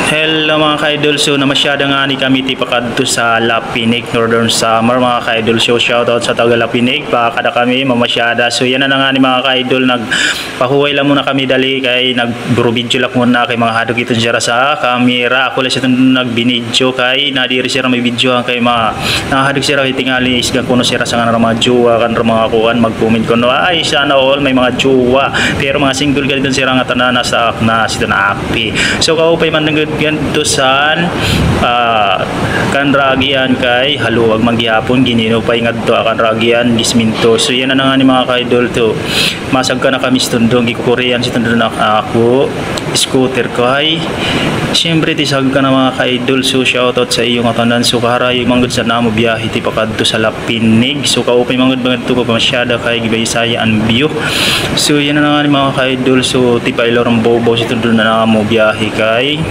Hello mga ka-idol, so namasyada nga ni kami tipakadto sa Lapinig, Northern Summer mga ka-idol. So shoutout sa taga Lapinig, pakada kami mamasyada. So yan na nga ni mga ka-idol, nagpahuway lang muna kami dali kay nagburo video lang muna kay mga hadok ito siya sa camera. Ako lang siya nagbinidyo kay nadiri siya may video kay mga nahadok siya kay tingali isga kuno siya sa nga mga jowa kan mga kuan mag-comment kuno ay sana all may mga jowa pero mga single ganito siya nga tanan sa na sito na api. So kaupay man ganito saan kanragian kay haluwag magyapon gininupay ngadto kanragian gisminto. So yan na nga ni mga ka-idol to masag ka na kami stundong gikukurean si tundong na ako scooter kay siyempre tisag ka na mga ka-idol. So shoutout sa iyo nga tanan. So kaharay manggod sa namo biyahe ti pakadto sa Lapinig. So kaupay manggod to pa masyada kay gibaysaya an view. So yan na nga ni mga ka-idol. So ti pailorong bobo si tundong na namo biyahe kay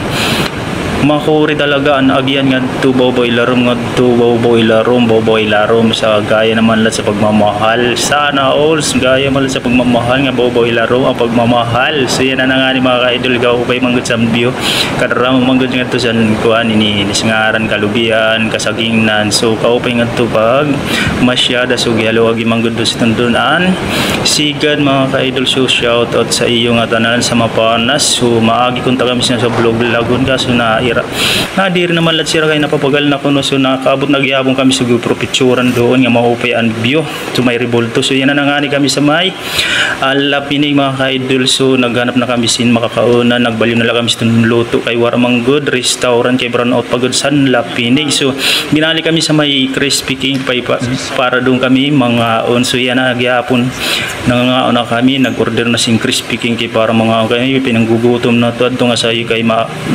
makuri talaga ang agyan nga to boboy larom nga to boboy larom sa gaya naman lang sa pagmamahal sana all gaya man sa pagmamahal nga boboy larom ang pagmamahal. So yan na nga ni mga ka-idol kaupay manggod sa view kadram manggod nga to sa kuan ini singaran kalubian kasagingnan. So kaupay nga to pag masyada so gihaluwag manggod do sa tundunan sigad mga ka-idol. So shoutout sa iyo nga tanan sa Mapanas. So maagi kunta kami sa vlog lagun kaso na diri naman lat sira kay napapagal na kuno. So nakaabot nagyabong kami sa GoPro picturean doon nga maupay ang view to may revolto. So yan na nga ni kami sa may Lapinig mga ka-idol. So naghanap na kami sin makakauna nagbaliw na lang kami sa luto kay Waramang Good Restaurant kay Brown Out Pagod San Lapinig. So binali kami sa may Crispy King para doon kami mga on. So yan na gyapon nangauna kami nag-order na sin Crispy King kay para mga kay pinanggugutom na to adto nga sayo kay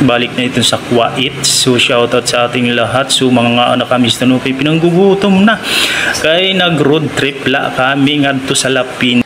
balik na ito sa Kuwait. So shoutout sa ating lahat. So mga anak kami sa Tanupay pinanggugutom na kay nag road trip la kami ngadto sa Lapinig.